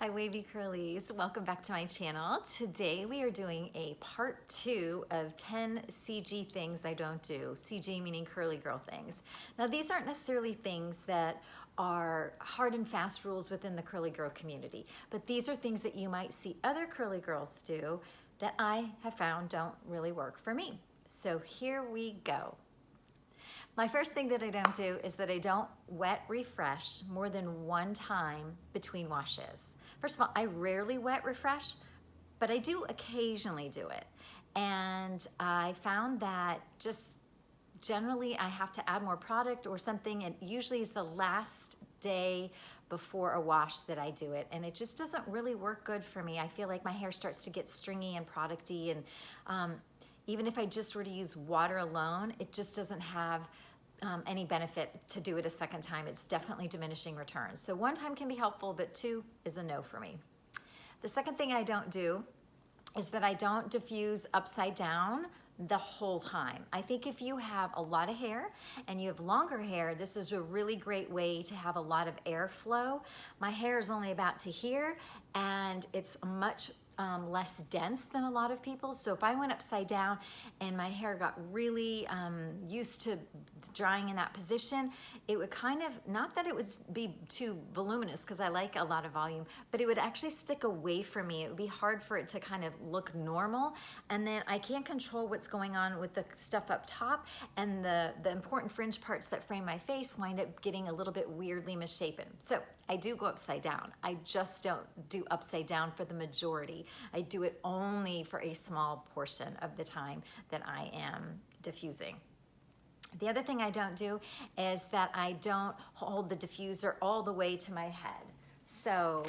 Hi wavy curlies, welcome back to my channel. Today we are doing a part 2 of 10 CG things I don't do. CG meaning curly girl things. Now these aren't necessarily things that are hard and fast rules within the curly girl community, but these are things that you might see other curly girls do that I have found don't really work for me. So here we go. My first thing that I don't do is that I don't wet refresh more than one time between washes. First of all, I rarely wet refresh, but I do occasionally do it. And I found that just generally I have to add more product or something. It usually is the last day before a wash that I do it, and it just doesn't really work good for me. I feel like my hair starts to get stringy and producty, and even if I just were to use water alone, it just doesn't have any benefit to do it a second time. It's definitely diminishing returns. So one time can be helpful, but two is a no for me. The second thing I don't do is that I don't diffuse upside down the whole time. I think if you have a lot of hair and you have longer hair, this is a really great way to have a lot of airflow. My hair is only about to here, and it's much less dense than a lot of people. So if I went upside down and my hair got really used to drying in that position, it would kind of, not that it would be too voluminous because I like a lot of volume, but it would actually stick away from me. It would be hard for it to kind of look normal. And then I can't control what's going on with the stuff up top, and the important fringe parts that frame my face wind up getting a little bit weirdly misshapen. So I do go upside down. I just don't do upside down for the majority. I do it only for a small portion of the time that I am diffusing. The other thing I don't do is that I don't hold the diffuser all the way to my head. So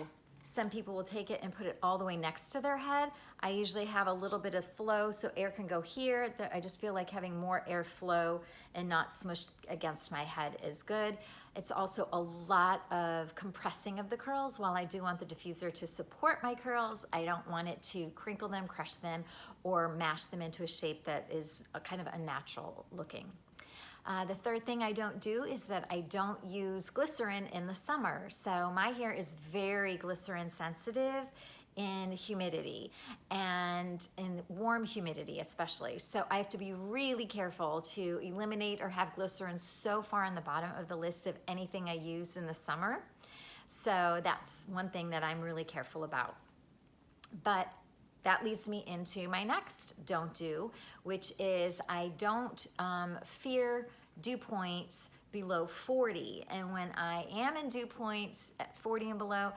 some people will take it and put it all the way next to their head. I usually have a little bit of flow so air can go here. I just feel like having more air flow and not smushed against my head is good. It's also a lot of compressing of the curls. While I do want the diffuser to support my curls, I don't want it to crinkle them, crush them, or mash them into a shape that is kind of unnatural looking. The third thing I don't do is that I don't use glycerin in the summer. So my hair is very glycerin sensitive in humidity, and in warm humidity especially. So I have to be really careful to eliminate or have glycerin so far on the bottom of the list of anything I use in the summer. So that's one thing that I'm really careful about. But that leads me into my next don't do, which is I don't fear dew points below 40. And when I am in dew points at 40 and below,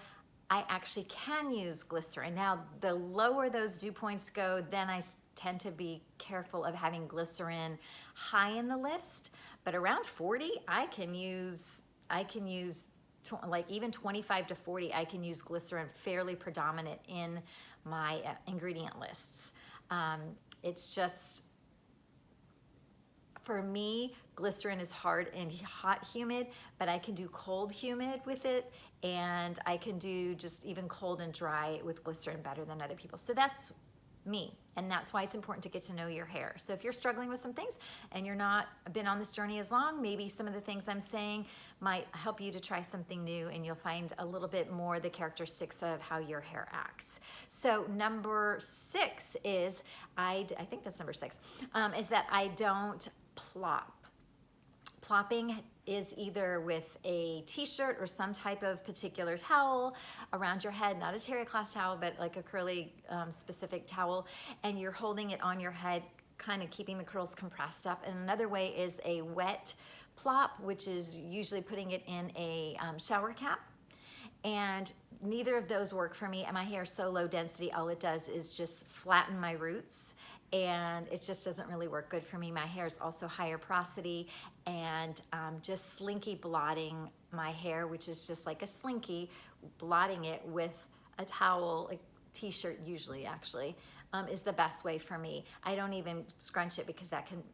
I actually can use glycerin. Now, the lower those dew points go, then I tend to be careful of having glycerin high in the list. But around 40, I can use like even 25 to 40, I can use glycerin fairly predominant in my ingredient lists. It's just, for me, glycerin is hard in hot humid, but I can do cold humid with it, and I can do just even cold and dry with glycerin better than other people. So that's me, and that's why it's important to get to know your hair. So if you're struggling with some things and you're not been on this journey as long, maybe some of the things I'm saying might help you to try something new, and you'll find a little bit more the characteristics of how your hair acts. So number 6 is, I think that's number 6, is that I don't plop. Plopping is either with a t-shirt or some type of particular towel around your head, not a terry cloth towel, but like a curly specific towel, and you're holding it on your head, kind of keeping the curls compressed up. And another way is a wet plop, which is usually putting it in a shower cap. And neither of those work for me, and my hair is so low density, all it does is just flatten my roots, and it just doesn't really work good for me. My hair is also higher porosity, and just slinky blotting my hair, which is just like a slinky, blotting it with a towel, like t-shirt usually actually, is the best way for me. I don't even scrunch it because that can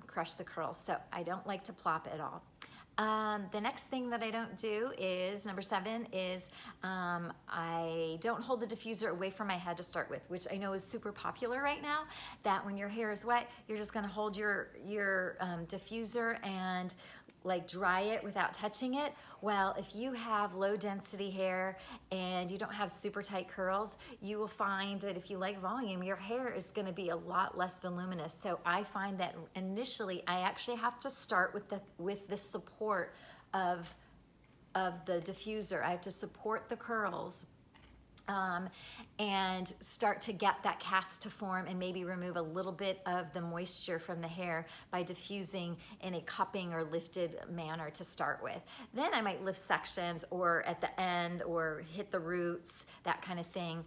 crush the curls, so I don't like to plop at all. The next thing that I don't do is, number 7, is I don't hold the diffuser away from my head to start with, which I know is super popular right now, that when your hair is wet, you're just gonna hold your diffuser and like dry it without touching it? Well, if you have low density hair and you don't have super tight curls, you will find that if you like volume, your hair is gonna be a lot less voluminous. So I find that initially I actually have to start with the support of the diffuser. I have to support the curls and start to get that cast to form and maybe remove a little bit of the moisture from the hair by diffusing in a cupping or lifted manner to start with. Then I might lift sections or at the end or hit the roots, that kind of thing.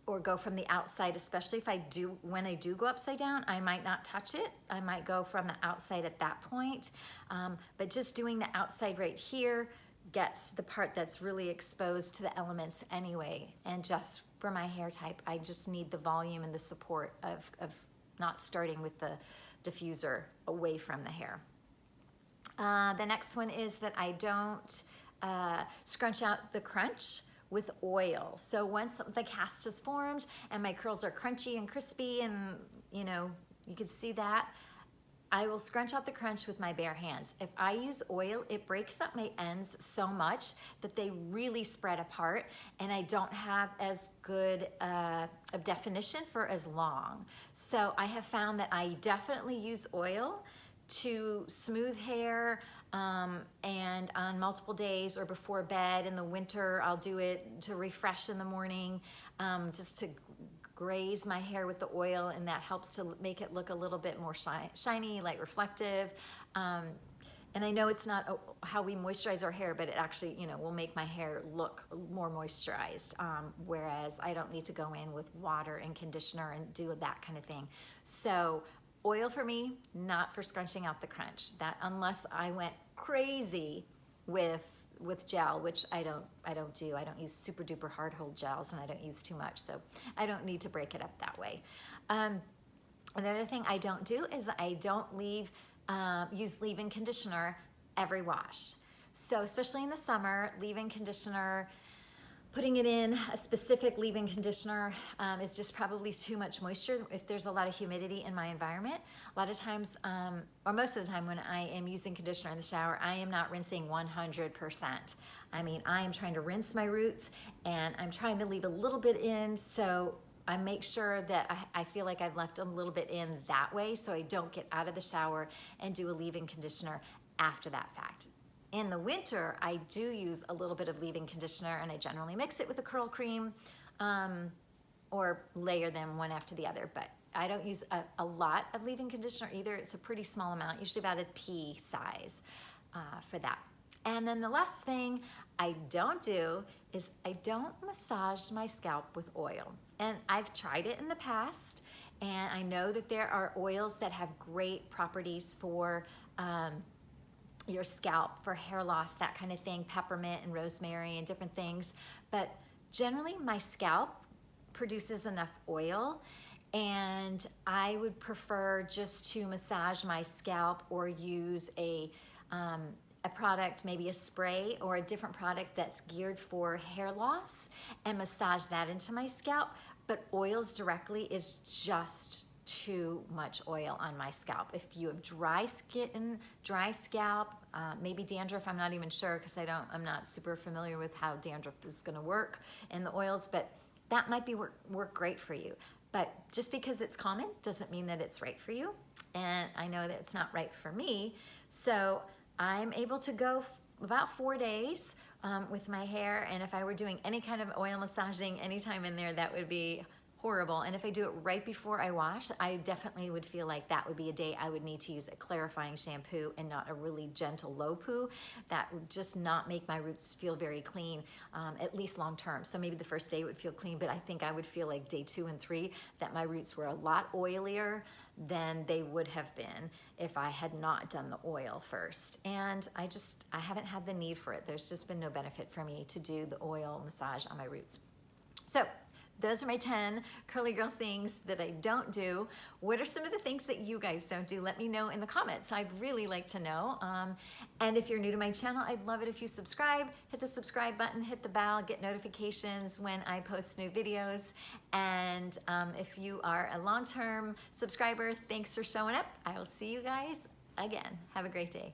Or go from the outside, especially when I do go upside down, I might not touch it. I might go from the outside at that point. But just doing the outside right here gets the part that's really exposed to the elements anyway. And just for my hair type, I just need the volume and the support of not starting with the diffuser away from the hair. The next one is that I don't scrunch out the crunch with oil. So once the cast is formed and my curls are crunchy and crispy and you can see that, I will scrunch out the crunch with my bare hands. If I use oil, it breaks up my ends so much that they really spread apart and I don't have as good of definition for as long. So I have found that I definitely use oil to smooth hair and on multiple days or before bed. In the winter, I'll do it to refresh in the morning, just to graze my hair with the oil, and that helps to make it look a little bit more shiny, light reflective. And I know it's not how we moisturize our hair, but it actually, will make my hair look more moisturized. Whereas I don't need to go in with water and conditioner and do that kind of thing. So oil for me, not for scrunching out the crunch. That unless I went crazy with gel, which I don't do. I don't use super duper hard hold gels and I don't use too much. So I don't need to break it up that way. Another thing I don't do is I don't use leave-in conditioner every wash. So especially in the summer, leave-in conditioner, putting it in a specific leave-in conditioner is just probably too much moisture if there's a lot of humidity in my environment. A lot of times, or most of the time when I am using conditioner in the shower, I am not rinsing 100%. I mean, I am trying to rinse my roots and I'm trying to leave a little bit in, so I make sure that I feel like I've left a little bit in that way so I don't get out of the shower and do a leave-in conditioner after that fact. In the winter, I do use a little bit of leave-in conditioner and I generally mix it with a curl cream or layer them one after the other, but I don't use a lot of leave-in conditioner either. It's a pretty small amount, usually about a pea size for that. And then the last thing I don't do is I don't massage my scalp with oil. And I've tried it in the past, and I know that there are oils that have great properties for your scalp, for hair loss, that kind of thing, peppermint and rosemary and different things. But generally my scalp produces enough oil, and I would prefer just to massage my scalp or use a product, maybe a spray or a different product that's geared for hair loss, and massage that into my scalp. But oils directly is just too much oil on my scalp. If you have dry skin, dry scalp, maybe dandruff, I'm not even sure because I'm not super familiar with how dandruff is going to work in the oils, but that might be work great for you. But just because it's common doesn't mean that it's right for you. And I know that it's not right for me. So I'm able to go about 4 days with my hair. And if I were doing any kind of oil massaging anytime in there, that would be horrible. And if I do it right before I wash, I definitely would feel like that would be a day I would need to use a clarifying shampoo and not a really gentle low poo. That would just not make my roots feel very clean, at least long term. So maybe the first day would feel clean, but I think I would feel like day 2 and 3 that my roots were a lot oilier than they would have been if I had not done the oil first. And I haven't had the need for it. There's just been no benefit for me to do the oil massage on my roots. So those are my 10 curly girl things that I don't do. What are some of the things that you guys don't do? Let me know in the comments. I'd really like to know. And if you're new to my channel, I'd love it if you subscribe. Hit the subscribe button, hit the bell, get notifications when I post new videos. And if you are a long-term subscriber, thanks for showing up. I will see you guys again. Have a great day.